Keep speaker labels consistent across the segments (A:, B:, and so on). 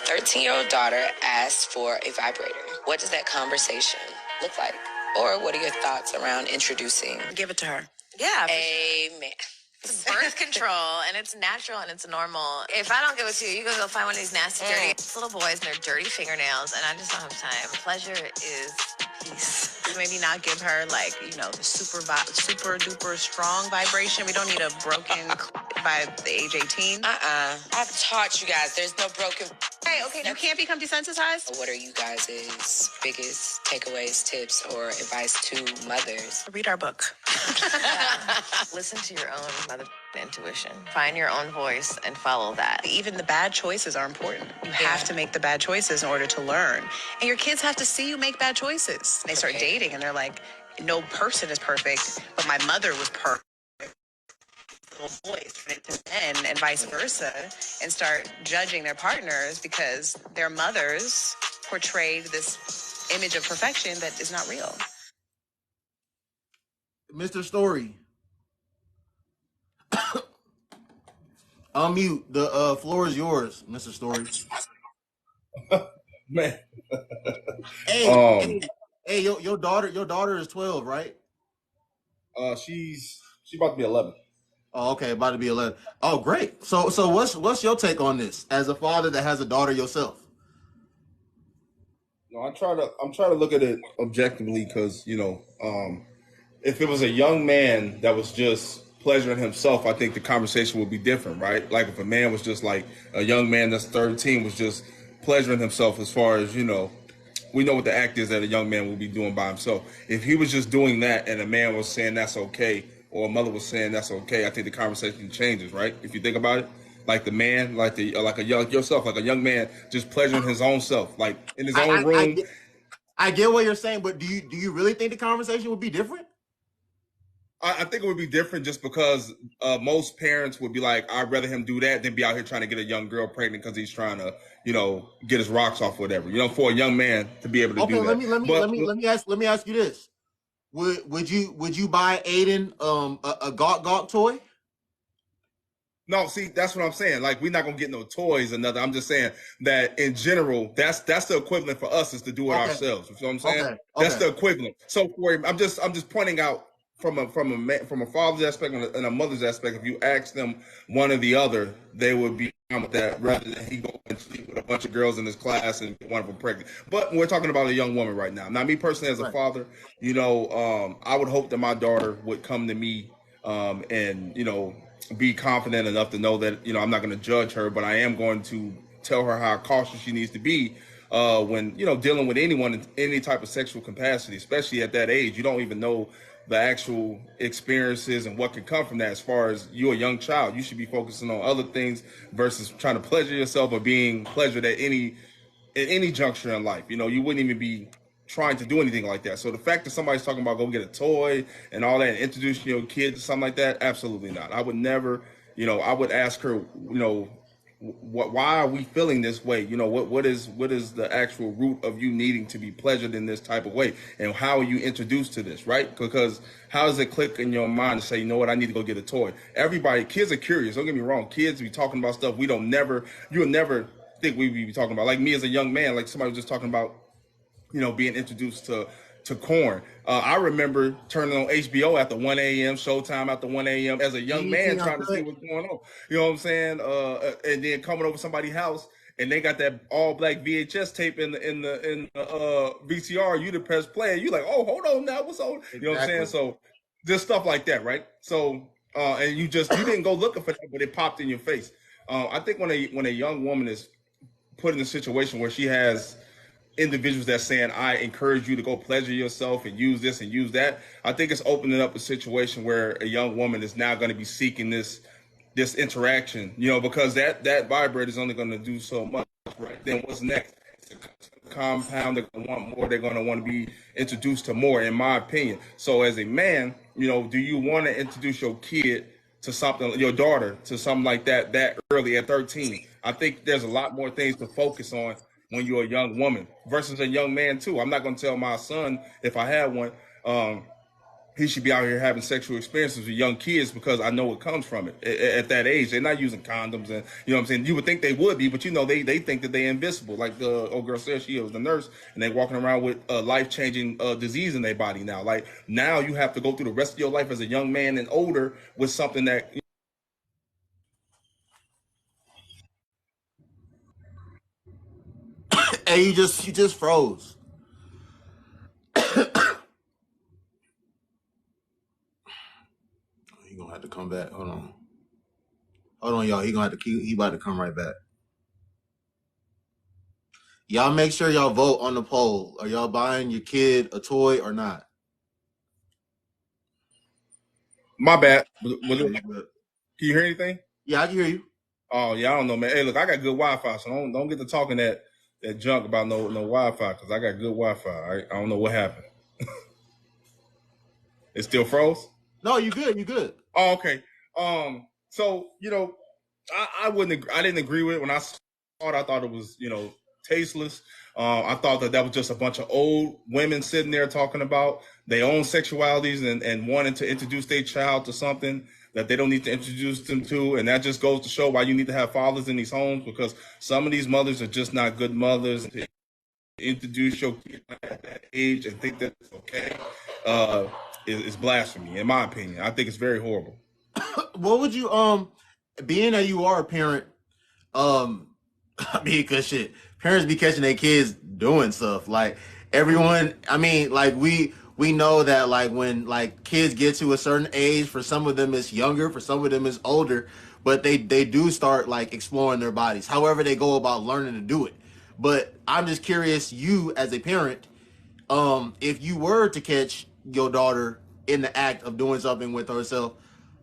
A: 13-year-old daughter asks for a vibrator. What does that conversation look like? Or what are your thoughts around introducing?
B: Give it to her.
A: Yeah. Amen.
B: It's birth control, and it's natural, and it's normal. If I don't give it to you, you go find one of these nasty, dirty little boys and their dirty fingernails, and I just don't have time. Pleasure is peace. Maybe not give her, like, the super duper strong vibration. We don't need a broken by the age 18.
A: I've taught you guys there's no broken.
B: Okay, you can't become desensitized.
A: What are you guys' biggest takeaways, tips, or advice to mothers?
B: Read our book. Listen to your own mother intuition. Find your own voice and follow that. Even the bad choices are important. You have to make the bad choices in order to learn. And your kids have to see you make bad choices. They start dating and they're like, no person is perfect, but my mother was perfect. Little boys turn into men and vice versa, and start judging their partners because their mothers portrayed this image of perfection that is not real.
C: Mr. Story. Unmute. The floor is yours, Mr. Story.
D: Man.
C: Hey, your daughter is 12, right?
D: She's about to be 11.
C: Oh, okay, about to be 11. Oh, great. So what's your take on this as a father that has a daughter yourself?
D: No, I'm trying to look at it objectively because, if it was a young man that was just pleasuring himself, I think the conversation would be different, right? Like if a man was just like a young man that's 13 was just pleasuring himself, as far as, we know what the act is that a young man will be doing by himself. If he was just doing that and a man was saying that's okay, or a mother was saying that's okay, I think the conversation changes, right? If you think about it, like the man, like a young man just pleasuring his own self, like in his own room.
C: I get what you're saying, but do you really think the conversation would be different?
D: I think it would be different just because most parents would be like, I'd rather him do that than be out here trying to get a young girl pregnant because he's trying to, get his rocks off, whatever. For a young man to be able to do that.
C: Let me ask you this: Would you buy Aiden a Gawk toy?
D: No, see, that's what I'm saying. Like, we're not gonna get no toys or nothing. I'm just saying that in general, that's the equivalent for us is to do it ourselves. You know what I'm saying? Okay. That's the equivalent. So for him, I'm just pointing out from a father's aspect and a mother's aspect. If you ask them one or the other, they would be fine with that rather than he go and sleep with a bunch of girls in his class and get one of them pregnant. But we're talking about a young woman right now. Now, me personally as a father, I would hope that my daughter would come to me and be confident enough to know that I'm not going to judge her, but I am going to tell her how cautious she needs to be when dealing with anyone in any type of sexual capacity, especially at that age. You don't even know the actual experiences and what can come from that. As far as you're a young child, you should be focusing on other things versus trying to pleasure yourself or being pleasured at any juncture in life. You wouldn't even be trying to do anything like that. So the fact that somebody's talking about go get a toy and all that and introducing your kid to something like that, absolutely not. I would never, I would ask her, why are we feeling this way? What is the actual root of you needing to be pleasured in this type of way? And how are you introduced to this, right? Because how does it click in your mind to say, I need to go get a toy? Kids are curious. Don't get me wrong. Kids be talking about stuff you'll never think we'd be talking about. Like me as a young man, like somebody was just talking about, being introduced to corn. I remember turning on HBO after 1 a.m., Showtime after 1 a.m. as a young man trying to see what's going on. You know what I'm saying? And then coming over somebody's house and they got that all black VHS tape in the VCR. You to press play. You like, oh, hold on now, what's on? You know what I'm saying? So just stuff like that, right? So and you didn't go looking for that, but it popped in your face. I think when a young woman is put in a situation where she has individuals that's saying, I encourage you to go pleasure yourself and use this and use that, I think it's opening up a situation where a young woman is now going to be seeking this interaction, because that vibrator is only going to do so much, right? Then what's next? It's a compound. They're going to want more. They're going to want to be introduced to more, in my opinion. So as a man, do you want to introduce your kid to something, your daughter to something like that early at 13? I think there's a lot more things to focus on when you're a young woman versus a young man too. I'm not going to tell my son, if I had one, he should be out here having sexual experiences with young kids because I know what comes from it. At that age, they're not using condoms, and you know what I'm saying. You would think they would be, but you know they think that they're invisible. Like the old girl said, she was the nurse, and they walking around with a life-changing disease in their body now. Like now, you have to go through the rest of your life as a young man and older with something that.
C: Hey, you just froze. He gonna have to come back. Hold on, y'all. He about to come right back. Y'all make sure y'all vote on the poll. Are y'all buying your kid a toy or not?
D: My bad. Can you hear anything?
C: Yeah, I can hear you.
D: Oh yeah, I don't know, man. Hey, look, I got good Wi-Fi, so don't get to talking that junk about no Wi-Fi because I got good Wi-Fi. I don't know what happened. It still froze?
C: No, you good. You good.
D: Oh, okay. So you know, I didn't agree with it when I saw it. I thought it was tasteless. I thought that was just a bunch of old women sitting there talking about their own sexualities and wanting to introduce their child to something that they don't need to introduce them to. And that just goes to show why you need to have fathers in these homes, because some of these mothers are just not good mothers. To introduce your kid at that age and think that it's okay is blasphemy, in my opinion. I think it's very horrible.
C: What would you, being that you are a parent, I mean, cause shit, parents be catching their kids doing stuff. Like everyone, I mean, like we know that like when like kids get to a certain age, for some of them it's younger, for some of them it's older, but they do start like exploring their bodies. However they go about learning to do it. But I'm just curious, you as a parent, if you were to catch your daughter in the act of doing something with herself,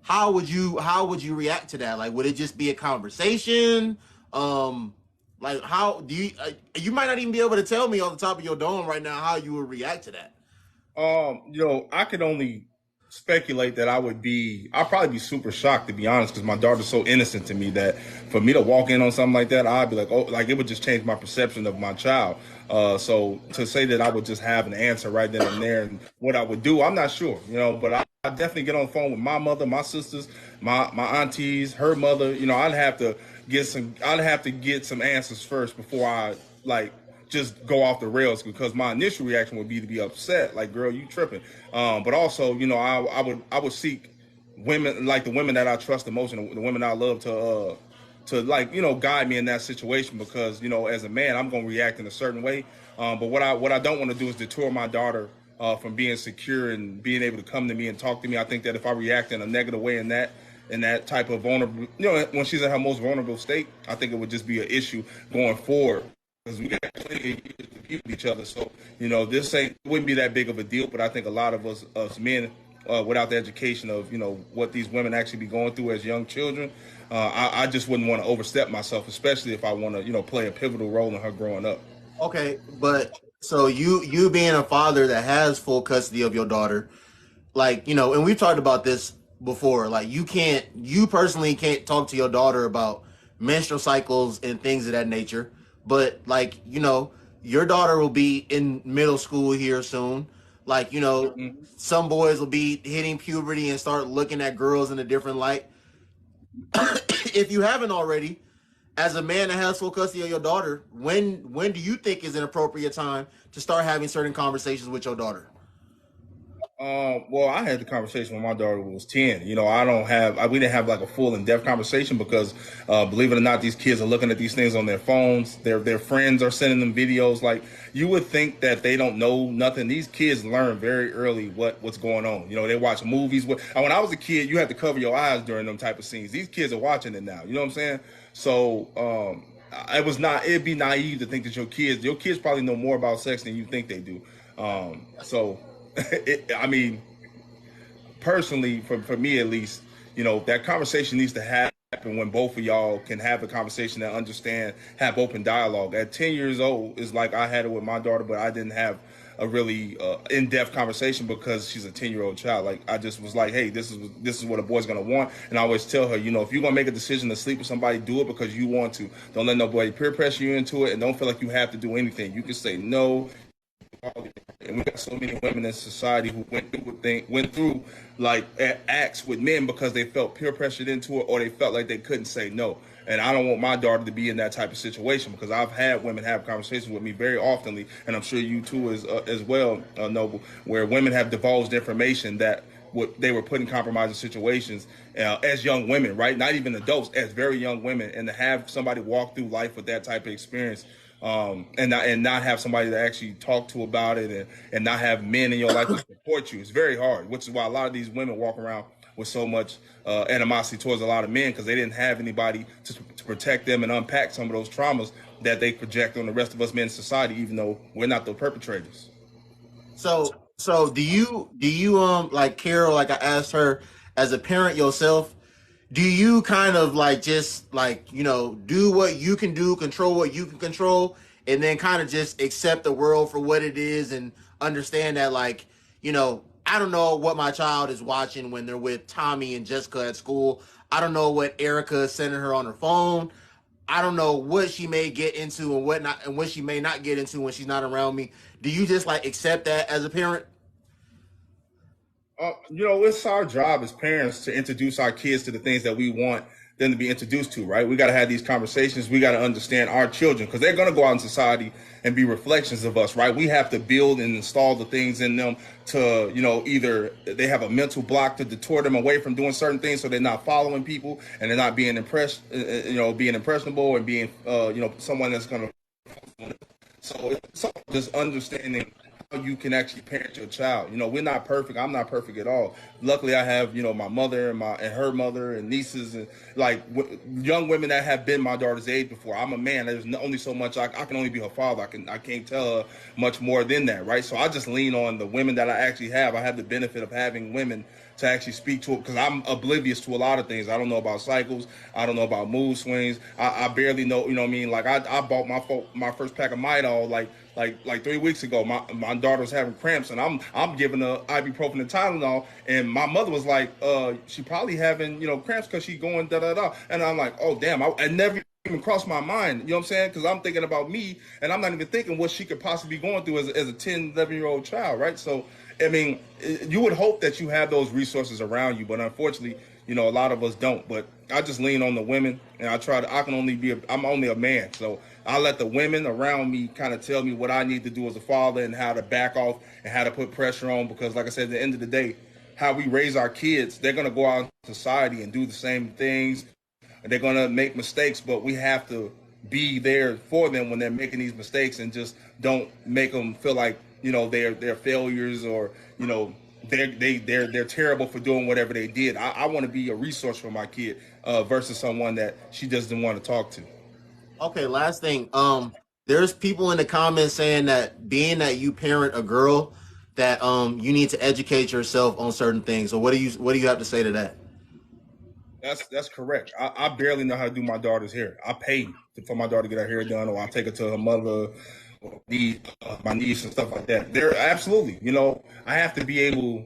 C: how would you react to that? Like, would it just be a conversation? Like, how do you? You might not even be able to tell me on the top of your dome right now how you would react to that.
D: I could only speculate that I'd probably be super shocked, to be honest, because my daughter's so innocent to me that for me to walk in on something like that, I'd be like, oh, like it would just change my perception of my child. So to say that I would just have an answer right then and there and what I would do, I'm not sure, but I definitely get on the phone with my mother, my sisters, my aunties, her mother. I'd have to get some answers first before I like just go off the rails, because my initial reaction would be to be upset, like, girl, you tripping. But also, I would seek women, like the women that I trust the most and the women I love to like, guide me in that situation, because, as a man, I'm going to react in a certain way. But what I don't want to do is deter my daughter from being secure and being able to come to me and talk to me. I think that if I react in a negative way in that type of vulnerable, when she's in her most vulnerable state, I think it would just be an issue going forward, because we got plenty of years to be with each other. So, this wouldn't be that big of a deal. But I think a lot of us men, without the education of, what these women actually be going through as young children, I just wouldn't want to overstep myself, especially if I want to, play a pivotal role in her growing up.
C: Okay, but so you being a father that has full custody of your daughter, like, and we've talked about this before, like you personally can't talk to your daughter about menstrual cycles and things of that nature. But like, your daughter will be in middle school here soon. Like, some boys will be hitting puberty and start looking at girls in a different light. If you haven't already, as a man that has full custody of your daughter, when do you think is an appropriate time to start having certain conversations with your daughter?
D: Well, I had the conversation when my daughter was 10. We didn't have like a full in-depth conversation because, believe it or not, these kids are looking at these things on their phones. Their friends are sending them videos. Like, you would think that they don't know nothing. These kids learn very early what's going on. They watch movies. When I was a kid, you had to cover your eyes during them type of scenes. These kids are watching it now. You know what I'm saying? So, it'd be naive to think that your kids probably know more about sex than you think they do. Personally, for me at least, that conversation needs to happen when both of y'all can have a conversation that understand, have open dialogue. At 10 years old, it's like I had it with my daughter, but I didn't have a really in-depth conversation because she's a 10-year-old child. Like, I just was like, hey, this is what a boy's gonna want. And I always tell her, if you're gonna make a decision to sleep with somebody, do it because you want to. Don't let nobody peer pressure you into it, and don't feel like you have to do anything. You can say no. and we got so many women in society who went through like acts with men because they felt peer pressured into it, or they felt like they couldn't say no. And I don't want my daughter to be in that type of situation, because I've had women have conversations with me very oftenly, and I'm sure you too as well, Noble, where women have divulged information that what they were put in compromising situations as young women, right? Not even adults, as very young women, and to have somebody walk through life with that type of experience, and not have somebody to actually talk to about it, and not have men in your life to support you, it's very hard. Which is why a lot of these women walk around with so much animosity towards a lot of men, because they didn't have anybody to protect them and unpack some of those traumas that they project on the rest of us men in society, even though we're not the perpetrators.
C: So do you like Carol, like I asked her, as a parent yourself, do you kind of like just like, do what you can do, control what you can control, and then kind of just accept the world for what it is and understand that, like, I don't know what my child is watching when they're with Tommy and Jessica at school. I don't know what Erica is sending her on her phone. I don't know what she may get into and what not, and what she may not get into when she's not around me. Do you just like accept that as a parent?
D: It's our job as parents to introduce our kids to the things that we want them to be introduced to, right? We got to have these conversations. We got to understand our children, because they're going to go out in society and be reflections of us, right? We have to build and install the things in them to, either they have a mental block to detour them away from doing certain things, so they're not following people and they're not being being impressionable and being, someone that's going to. So it's just understanding you can actually parent your child. We're not perfect. I'm not perfect at all. Luckily, I have my mother and her mother and nieces, and like young women that have been my daughter's age before. I'm a man. There's only so much I can only be her father. I can't tell her much more than that, right? So I just lean on the women that I actually have. I have the benefit of having women to actually speak to it, because I'm oblivious to a lot of things. I don't know about cycles. I don't know about mood swings. I barely know. You know what I mean? Like I bought my first pack of Midol like 3 weeks ago. My daughter's having cramps, and I'm giving her ibuprofen and Tylenol, and my mother was like, she probably having cramps because she going da da da, and I'm like, oh damn, I never even crossed my mind, you know what I'm saying? Because I'm thinking about me, and I'm not even thinking what she could possibly be going through as a 10, 11-year-old child, right? So, I mean, you would hope that you have those resources around you, but unfortunately, a lot of us don't. But I just lean on the women, and I'm only a man, so I let the women around me kind of tell me what I need to do as a father and how to back off and how to put pressure on, because like I said, at the end of the day, how we raise our kids, they're going to go out in society and do the same things. They're going to make mistakes, but we have to be there for them when they're making these mistakes, and just don't make them feel like they're failures, or they're terrible for doing whatever they did. I want to be a resource for my kid versus someone that she doesn't want to talk to.
C: Okay, last thing. There's people in the comments saying that being that you parent a girl, that you need to educate yourself on certain things. So what do you have to say to that?
D: That's correct. I barely know how to do my daughter's hair. I pay for my daughter to get her hair done, or I take her to her mother, or my niece and stuff like that. They're absolutely, I have to be able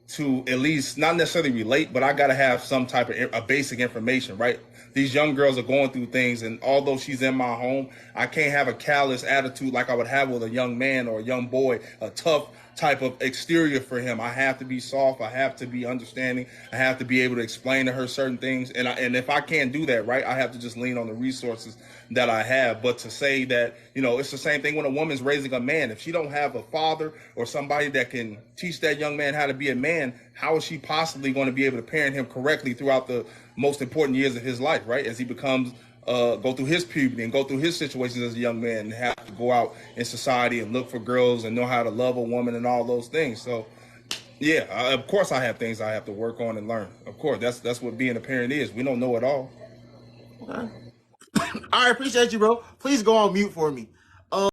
D: to at least not necessarily relate, but I got to have some type of a basic information, right? These young girls are going through things, and although she's in my home, I can't have a callous attitude like I would have with a young man or a young boy, a tough type of exterior for him. I have to be soft. I have to be understanding. I have to be able to explain to her certain things. And if I can't do that, right, I have to just lean on the resources that I have. But to say that, it's the same thing when a woman's raising a man. If she don't have a father or somebody that can teach that young man how to be a man, how is she possibly going to be able to parent him correctly throughout the most important years of his life, right? As he becomes go through his puberty and go through his situations as a young man, and have to go out in society and look for girls and know how to love a woman and all those things. So, yeah, of course I have things I have to work on and learn. Of course, that's what being a parent is. We don't know it all.
C: Okay. All right, appreciate you, bro. Please go on mute for me.